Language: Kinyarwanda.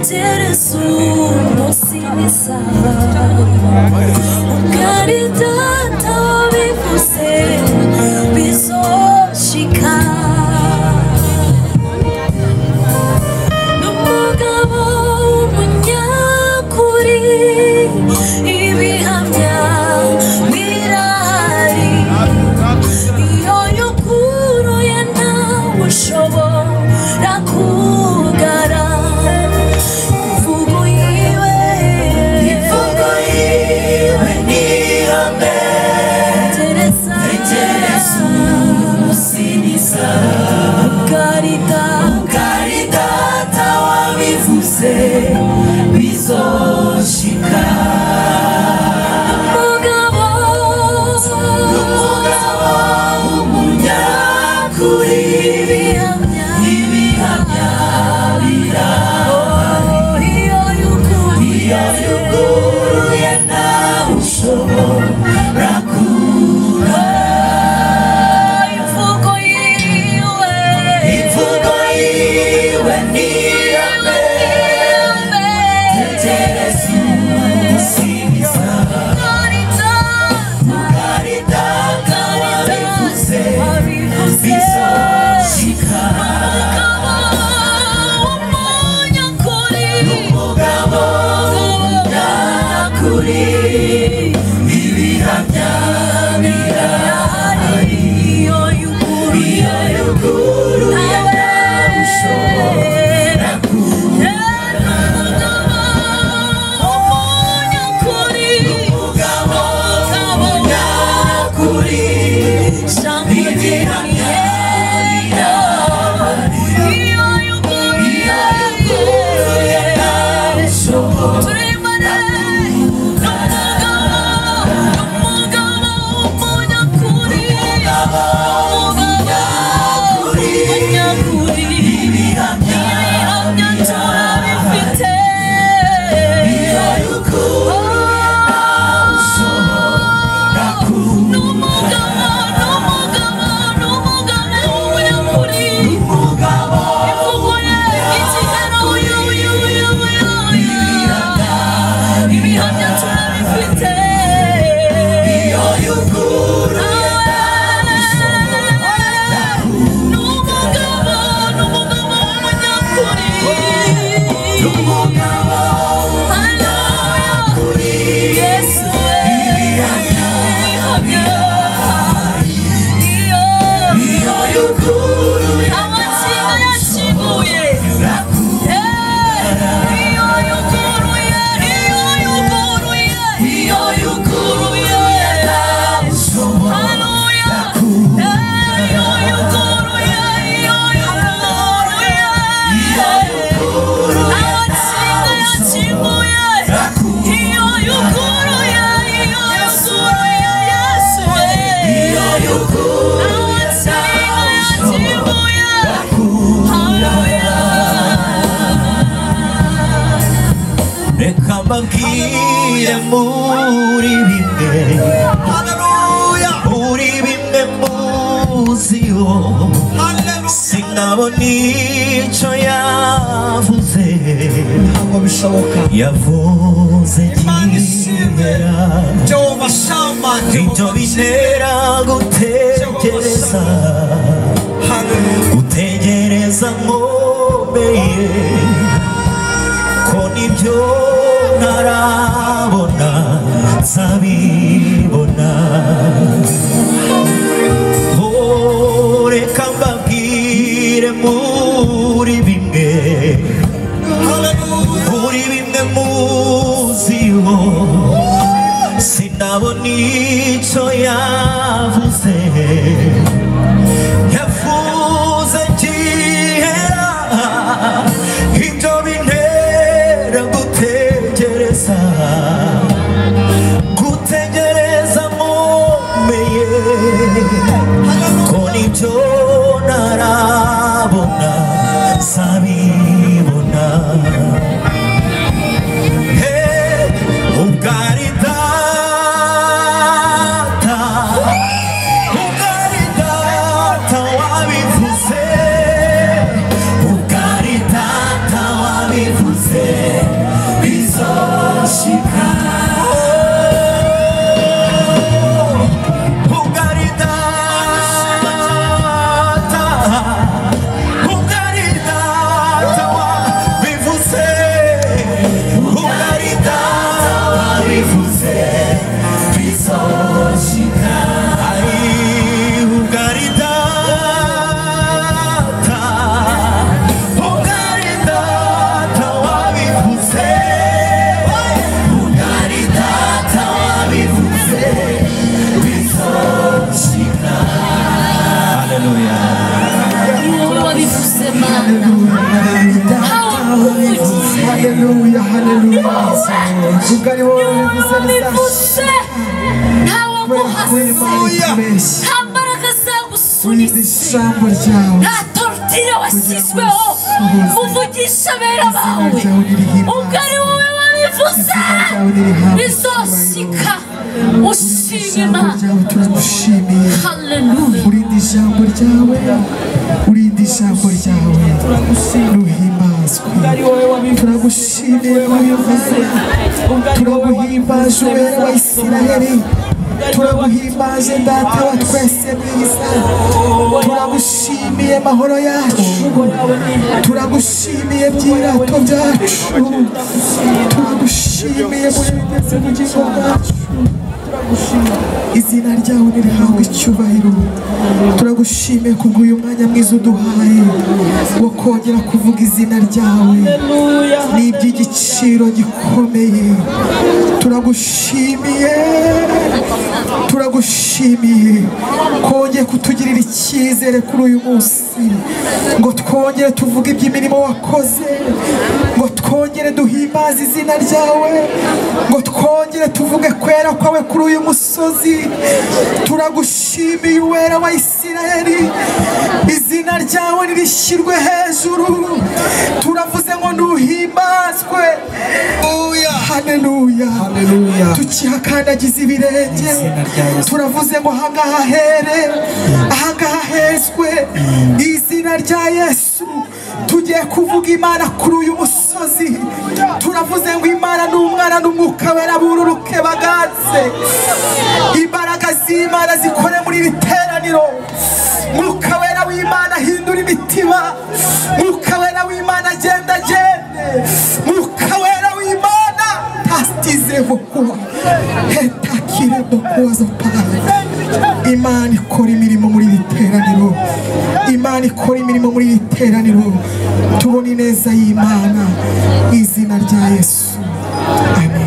Teterezo musinisa Ugaridata bivuse bizoshika Numugabo umunyakuri ibihamya birahari iyo yukuruye ntawe ushobora kugara Ugaridata wabivuze bizoshika Umugabo umunyakuri ibihamya birahari iyo yuguruye ntawe ushobora kugara Bangkire muri bimwe Haleluya muri bimwe muziyo Sinabona icyo yavuze ntabwo bishoboka yavuze kigera ibyo bintera gutegereza gutegereza nkomeye ko nibyo ntarabona nzabibona reka mbabwire muri bimwe muziho sinabona icyo yavuze yavuze gihera ibyo bintera gutegereza nkomeye ko nibyo ntarabona nzabibona ubwari data ubwari niwe wabivuze ntawamuhase nta mbaraga zagusunitse nta torutire washyizweho uvugisha abera bawe ubwo ari wowe wabivuze bizoshika ushima turagushimiye haleluya urinde ijambo ryawe nuhimbazwe turagushimiye wabivuze turaguhimbaje ubera wa Isiraheli turaguhimbaje data wa twese mwiza turagushimiye mahoro yacu turagushimiye byirato byacu turagushimiye muri bigeze ubugingo bwacu izina ryawe nirihabwe icyubahiro turagushimiye kubw'uyu mwanya mwiza uduhaye wo kongera kuvuga izina ryawe ni iby'igiciro gikomeye turagushimiye kongeye kutugirira icyizere kuri uyu munsi ngo twongere tuvuge iby'imirimo wakoze ngo twongere duhimbaze izina ryawe ngo twongere tuvuge kwera kwawe kuri uyu musozi turagushimiye uwera wa Isiraheli izina ryawe nirishyirwe hejuru turavuze ngo nuhimbazwe haleluya tukihakandagiza ibirenge turavuze ngo ahangaha here ahangaha hezwe izina rya Yesu tugiye kuvuga Imana kuri uyu musozi turavuze ngo Imana n'umwana n'umwuka wera bururuke baganze imbaraga z'Imana zikore muri iri teraniro mwuka wera w'Imana hindura imitima mwuka wera w'Imana agende mwuka wera w'Imana tastizeho kuba hetakiremo kuza pale Imana ikora imirimo muri iri teraniro Imana ikora imirimo muri iri teraniro tubona ineza y'Imana mu izina rya Yesu amen.